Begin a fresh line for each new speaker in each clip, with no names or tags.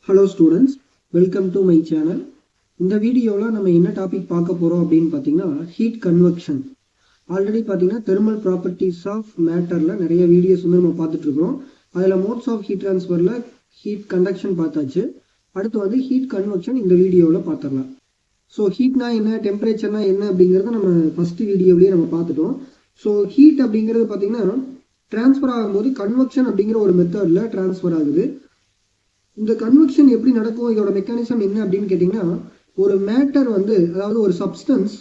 Hello students, welcome to my channel. இந்த வீடியோவில் நம்ம என்ன டாபிக் பார்க்க போகிறோம் அப்படின்னு பார்த்தீங்கன்னா ஹீட் கன்வெக்ஷன். ஆல்ரெடி பார்த்தீங்கன்னா தெர்மல் ப்ராப்பர்ட்டிஸ் ஆஃப் மேட்டரில் நிறைய வீடியோஸ் வந்து நம்ம பார்த்துட்ருக்கோம். அதில் மோட்ஸ் ஆஃப் ஹீட் ட்ரான்ஸ்ஃபரில் ஹீட் கண்டக்ஷன் பார்த்தாச்சு. அடுத்து வந்து ஹீட் கன்வெக்ஷன் இந்த வீடியோவில் பார்த்துடலாம். ஸோ ஹீட்னா என்ன, டெம்பரேச்சர்னா என்ன அப்படிங்கிறத நம்ம ஃபஸ்ட்டு வீடியோவிலேயே நம்ம பார்த்துட்டோம். ஸோ ஹீட் அப்படிங்கிறது பார்த்தீங்கன்னா ட்ரான்ஸ்ஃபர் ஆகும்போது கன்வெக்ஷன் அப்படிங்கிற ஒரு மெத்தடில் ட்ரான்ஸ்ஃபர் ஆகுது. இந்த கன்வெக்ஷன் எப்படி நடக்கும், இதோட மெக்கானிசம் என்ன அப்படின்னு கேட்டிங்கன்னா, ஒரு மேட்டர் வந்து அதாவது ஒரு சப்ஸ்டன்ஸ்,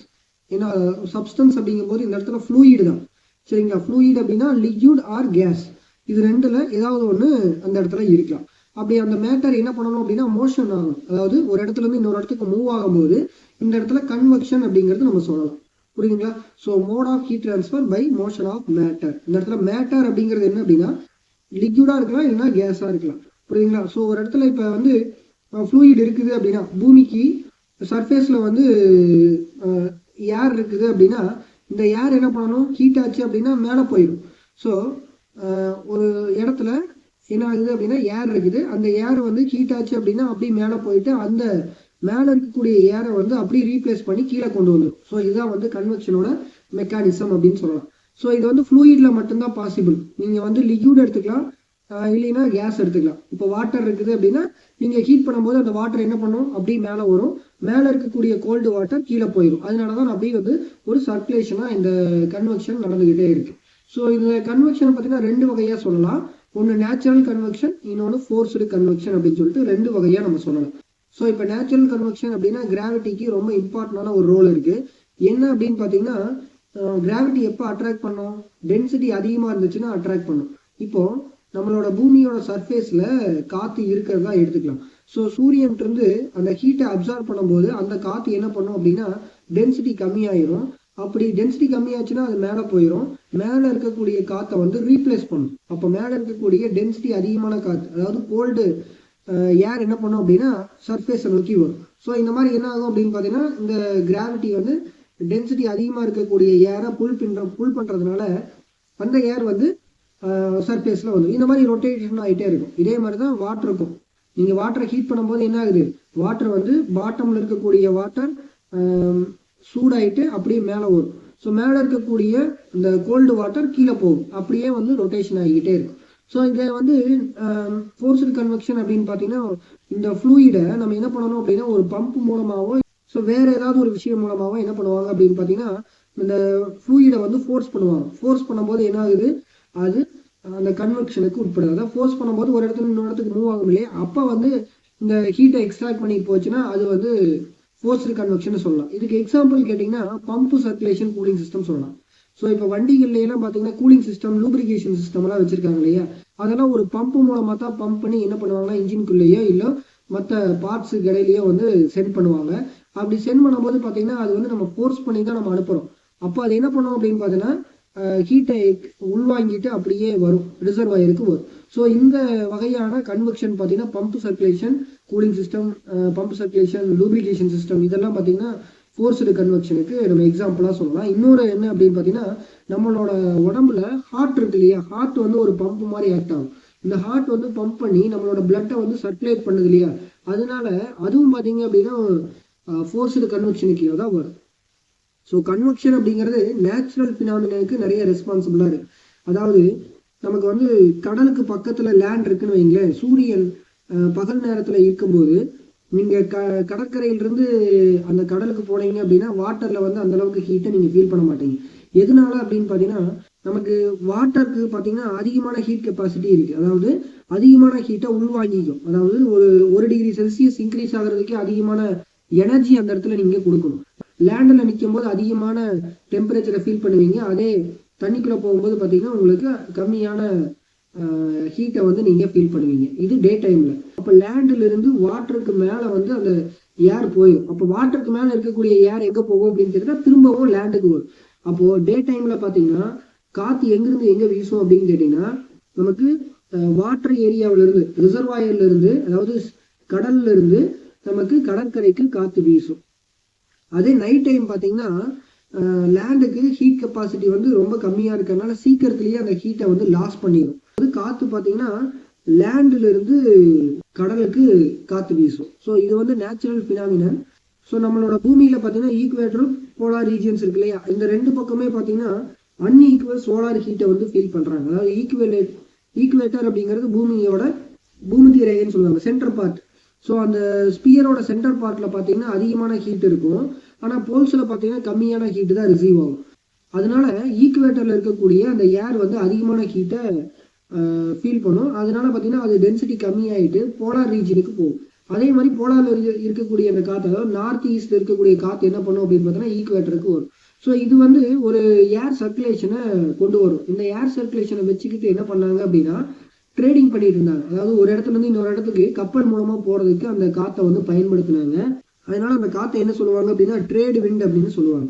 ஏன்னா சப்ஸ்டன்ஸ் அப்படிங்கும்போது இந்த இடத்துல ஃப்ளூயிடு தான், சரிங்களா? ஃப்ளூயிட் அப்படின்னா லிக்யூட் ஆர் கேஸ், இது ரெண்டில் ஏதாவது ஒன்று அந்த இடத்துல இருக்கலாம். அப்படி அந்த மேட்டர் என்ன பண்ணணும் அப்படின்னா மோஷன் ஆகும், அதாவது ஒரு இடத்துல இருந்து இன்னொரு இடத்துக்கு மூவ் ஆகும்போது இந்த இடத்துல கன்வெக்ஷன் அப்படிங்கிறது நம்ம சொல்லலாம். புரியுதுங்களா? So mode of heat transfer by motion of matter. இந்த இடத்துல மேட்டர் அப்படிங்கிறது என்ன அப்படின்னா லிக்யூடாக இருக்கலாம், இல்லைன்னா கேஸாக இருக்கலாம். புரியுதுங்களா? ஸோ ஒரு இடத்துல இப்போ வந்து ஃப்ளூயிட் இருக்குது அப்படின்னா, பூமிக்கு சர்ஃபேஸில் வந்து ஏர் இருக்குது அப்படின்னா, இந்த ஏர் என்ன பண்ணணும், ஹீட் ஆச்சு அப்படின்னா மேலே போயிடும். ஸோ ஒரு இடத்துல என்ன ஆகுது அப்படின்னா ஏர் இருக்குது, அந்த ஏர் வந்து ஹீட் ஆச்சு அப்படின்னா அப்படியே மேலே போயிட்டு அந்த மேலே இருக்கக்கூடிய ஏரை வந்து அப்படியே ரீப்ளேஸ் பண்ணி கீழே கொண்டு வந்துடும். ஸோ இதுதான் வந்து கன்வெக்ஷனோட மெக்கானிசம் அப்படின்னு சொல்லலாம். ஸோ இது வந்து ஃப்ளூயிடில் மட்டும்தான் பாசிபிள். நீங்கள் வந்து லிக்யூட் எடுத்துக்கலாம், இல்லைன்னா கேஸ் எடுத்துக்கலாம். இப்போ வாட்டர் இருக்குது அப்படின்னா நீங்கள் ஹீட் பண்ணும்போது அந்த வாட்டர் என்ன பண்ணும், அப்படியே மேலே வரும், மேலே இருக்கக்கூடிய கோல்டு வாட்டர் கீழே போயிடும். அதனால தான் அப்படியே வந்து ஒரு சர்க்குலேஷனாக இந்த கன்வெக்ஷன் நடந்துக்கிட்டே இருக்குது. ஸோ இந்த கன்வெக்ஷன் பார்த்தீங்கன்னா ரெண்டு வகையாக சொல்லலாம். ஒன்று நேச்சுரல் கன்வெக்ஷன், இன்னொன்று ஃபோர்ஸ்டு கன்வெக்ஷன் அப்படின்னு சொல்லிட்டு ரெண்டு வகையாக நம்ம சொல்லலாம். ஸோ இப்போ நேச்சுரல் கன்வெக்ஷன் அப்படின்னா கிராவிட்டிக்கு ரொம்ப இம்பார்ட்டண்டான ஒரு ரோல் இருக்குது. என்ன அப்படின்னு பார்த்தீங்கன்னா, கிராவிட்டி எப்போ அட்ராக்ட் பண்ணும், டென்சிட்டி அதிகமாக இருந்துச்சுன்னா அட்ராக்ட் பண்ணும். இப்போது நம்மளோட பூமியோட சர்ஃபேஸில் காற்று இருக்கிறதா எடுத்துக்கலாம். ஸோ சூரியன்ட்டு அந்த ஹீட்டை அப்சார்ப் பண்ணும்போது அந்த காற்று என்ன பண்ணும் அப்படின்னா டென்சிட்டி கம்மியாயிரும். அப்படி டென்சிட்டி கம்மியாச்சுன்னா அது மேலே போயிடும், மேலே இருக்கக்கூடிய காற்றை வந்து ரீப்ளேஸ் பண்ணும். அப்போ மேலே இருக்கக்கூடிய டென்சிட்டி அதிகமான காற்று, அதாவது கோல்டு ஏர் என்ன பண்ணும் அப்படின்னா சர்ஃபேஸை நோக்கி வரும். ஸோ இந்த மாதிரி என்ன ஆகும் அப்படின்னு பார்த்தீங்கன்னா, இந்த கிராவிட்டி வந்து டென்சிட்டி அதிகமாக இருக்கக்கூடிய ஏரை புல் பண்ணுறதுனால அந்த ஏர் வந்து சர்ஃபேஸில் வந்து இந்த மாதிரி ரொட்டேஷன் ஆகிட்டே இருக்கும். இதே மாதிரி தான் வாட்டருக்கும். நீங்கள் வாட்டரை ஹீட் பண்ணும்போது என்ன ஆகுது, வாட்டர் வந்து பாட்டமில் இருக்கக்கூடிய வாட்டர் சூடாயிட்டு அப்படியே மேலே வரும். ஸோ மேலே இருக்கக்கூடிய இந்த கோல்டு வாட்டர் கீழே போகும், அப்படியே வந்து ரொட்டேஷன் ஆகிக்கிட்டே இருக்கும். ஸோ இதை வந்து ஃபோர்ஸ்டு கன்வெக்ஷன் அப்படின்னு பார்த்தீங்கன்னா, இந்த ஃப்ளூயிடை நம்ம என்ன பண்ணணும் அப்படின்னா ஒரு பம்ப் மூலமாகவோ ஸோ வேறு ஏதாவது ஒரு விஷயம் மூலமாகவோ என்ன பண்ணுவாங்க அப்படின்னு பார்த்தீங்கன்னா, இந்த ஃப்ளூயிடை வந்து ஃபோர்ஸ் பண்ணுவாங்க. ஃபோர்ஸ் பண்ணும்போது என்ன ஆகுது, அது அந்த கன்வெக்ஷனுக்கு உட்படுது. அதாவது ஃபோர்ஸ் பண்ணும்போது ஒரு இடத்துல இன்னொரு இடத்துக்கு மூவ் ஆகும் இல்லையா, அப்போ வந்து இந்த ஹீட்டை எக்ஸ்ட்ராக்ட் பண்ணி போச்சுன்னா அது வந்து ஃபோர்ஸ்டு கன்வெக்ஷன் சொல்லலாம். இதுக்கு எக்ஸாம்பிள் கேட்டிங்கன்னா பம்பு சர்க்குலேஷன் கூலிங் சிஸ்டம் சொல்லலாம். ஸோ இப்போ வண்டிகள்லாம் பார்த்தீங்கன்னா கூலிங் சிஸ்டம், லூப்ரிகேஷன் சிஸ்டம்லாம் வச்சுருக்காங்க இல்லையா, அதெல்லாம் ஒரு பம்பு மூலமாக தான் பம்ப் பண்ணி என்ன பண்ணுவாங்கன்னா இன்ஜின்குள்ளேயோ இல்லை மற்ற பார்ட்ஸுக்கு இடையிலையோ வந்து சென்ட் பண்ணுவாங்க. அப்படி சென்ட் பண்ணும்போது பார்த்தீங்கன்னா அது வந்து நம்ம ஃபோர்ஸ் பண்ணி தான் நம்ம அனுப்புகிறோம். அப்போ அது என்ன பண்ணுவோம் அப்படின்னு பார்த்தீங்கன்னா ஹீட்டை உள்வாங்கிட்டு அப்படியே வரும், ரிசர்வாயருக்கு வரும். ஸோ இந்த வகையான கன்வெக்ஷன் பார்த்தீங்கன்னா pump circulation cooling system, pump circulation, lubrication system, இதெல்லாம் பார்த்தீங்கன்னா ஃபோர்ஸ்டு கன்வெக்ஷனுக்கு நம்ம எக்ஸாம்பிளாக சொல்லலாம். இன்னொரு என்ன அப்படின்னு பார்த்தீங்கன்னா, நம்மளோட உடம்புல ஹார்ட் இருக்கு இல்லையா, ஹார்ட் வந்து ஒரு பம்ப் மாதிரி ஆக்ட் ஆகும். இந்த ஹார்ட் வந்து பம்ப் பண்ணி நம்மளோட பிளட்டை வந்து சர்க்குலேட் பண்ணுது இல்லையா, அதனால அதுவும் பார்த்தீங்க அப்படின்னா ஃபோர்ஸ்டு கன்வெக்ஷனுக்கு தான் வரும். ஸோ கன்வெக்ஷன் அப்படிங்கிறது நேச்சுரல் ஃபினாமினாக்கு நிறைய ரெஸ்பான்சிபிளாக இருக்குது. அதாவது நமக்கு வந்து கடலுக்கு பக்கத்தில் லேண்ட் இருக்குன்னு வைங்களேன், சூரியன் பகல் நேரத்தில் இருக்கும்போது நீங்கள் கடற்கரையிலிருந்து அந்த கடலுக்கு போனீங்க அப்படின்னா வாட்டரில் வந்து அந்தளவுக்கு ஹீட்டை நீங்கள் ஃபீல் பண்ண மாட்டீங்க. எதனால அப்படின்னு பார்த்தீங்கன்னா, நமக்கு வாட்டருக்கு பார்த்தீங்கன்னா அதிகமான ஹீட் கெப்பாசிட்டி இருக்குது. அதாவது அதிகமான ஹீட்டை உள்வாங்கிக்கும். அதாவது ஒரு டிகிரி செல்சியஸ் இன்க்ரீஸ் ஆகிறதுக்கே அதிகமான எனர்ஜி அந்த இடத்துல நீங்கள் கொடுக்கணும். லேண்டில் நிற்கும் போது அதிகமான டெம்பரேச்சரை ஃபீல் பண்ணுவீங்க, அதே தண்ணிக்குள்ளே போகும்போது பார்த்தீங்கன்னா உங்களுக்கு கம்மியான ஹீட்டை வந்து நீங்கள் ஃபீல் பண்ணுவீங்க. இது டே டைமில். அப்போ லேண்டிலிருந்து வாட்டருக்கு மேலே வந்து அந்த ஏர் போயிடும். அப்போ வாட்டருக்கு மேலே இருக்கக்கூடிய ஏர் எங்கே போகும் அப்படின்னு கேட்டால் திரும்பவும் லேண்டுக்கு வரும். அப்போது டே டைமில் பார்த்தீங்கன்னா காற்று எங்கேருந்து எங்கே வீசும் அப்படின்னு கேட்டிங்கன்னா, நமக்கு வாட்டர் ஏரியாவிலிருந்து, ரிசர்வாயர்லேருந்து, அதாவது கடல்லிருந்து நமக்கு கடற்கரைக்கு காற்று வீசும். அதே நைட் டைம் பார்த்தீங்கன்னா லேண்டுக்கு ஹீட் கெப்பாசிட்டி வந்து ரொம்ப கம்மியாக இருக்கிறதுனால சீக்கிரத்துலேயே அந்த ஹீட்டை வந்து லாஸ் பண்ணிடும். அது காற்று பார்த்தீங்கன்னா லேண்ட்ல இருந்து கடலுக்கு காற்று வீசும். ஸோ இது வந்து நேச்சுரல் ஃபினாமினன். ஸோ நம்மளோட பூமியில் பார்த்தீங்கன்னா ஈக்குவேட்டர் போலார் ரீஜியன்ஸ் இருக்கு இல்லையா, இந்த ரெண்டு பக்கமே பார்த்தீங்கன்னா அன்ஈக்குவல் சோலார் ஹீட்டை வந்து ஃபீல் பண்ணுறாங்க. அதாவது ஈக்குவேட்டர் அப்படிங்கிறது பூமத்திய ரேகைன்னு சொல்லுவாங்க, சென்டர் பார்ட். ஸோ அந்த ஸ்பியரோட சென்டர் பார்ட்டில் பார்த்தீங்கன்னா அதிகமான ஹீட் இருக்கும், ஆனால் போல்ஸில் பார்த்தீங்கன்னா கம்மியான ஹீட்டு தான் ரிசீவ் ஆகும். அதனால ஈக்குவேட்டரில் இருக்கக்கூடிய அந்த ஏர் வந்து அதிகமான ஹீட்டை ஃபீல் பண்ணும். அதனால பார்த்தீங்கன்னா அது டென்சிட்டி கம்மியாயிட்டு போலார் ரீஜனுக்கு போகும். அதே மாதிரி போலாரில் இருக்கக்கூடிய அந்த காற்று, அதாவது நார்த் ஈஸ்ட்ல இருக்கக்கூடிய காற்று என்ன பண்ணும் அப்படின்னு பார்த்தீங்கன்னா ஈக்குவேட்டருக்கு வரும். ஸோ இது வந்து ஒரு ஏர் சர்க்குலேஷனை கொண்டு வரும். இந்த ஏர் சர்க்குலேஷனை வச்சுக்கிட்டு என்ன பண்ணாங்க அப்படின்னா ட்ரேடிங் பண்ணிட்டு இருந்தாங்க. அதாவது ஒரு இடத்துல இருந்து இன்னொரு இடத்துக்கு கப்பல் மூலமா போறதுக்கு அந்த காற்றை வந்து பயன்படுத்தினாங்க. அதனால அந்த காற்றை என்ன சொல்லுவாங்க அப்படின்னா ட்ரேட் விண்ட் அப்படின்னு சொல்லுவாங்க.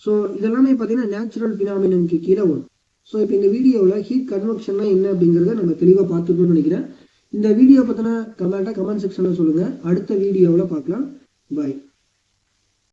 ஸோ இதெல்லாமே பார்த்தீங்கன்னா நேச்சுரல் ஃபினாமினனுக்கு கீழே வரும். ஸோ இப்போ இந்த வீடியோவில் ஹீட் கன்வெக்ஷன்னா என்ன அப்படிங்கிறத நம்ம தெளிவாக பார்த்துக்கணும்னு நினைக்கிறேன். இந்த வீடியோ பற்றின கமெண்ட் செக்ஷனில் சொல்லுங்கள். அடுத்த வீடியோவில் பார்க்கலாம். பாய்.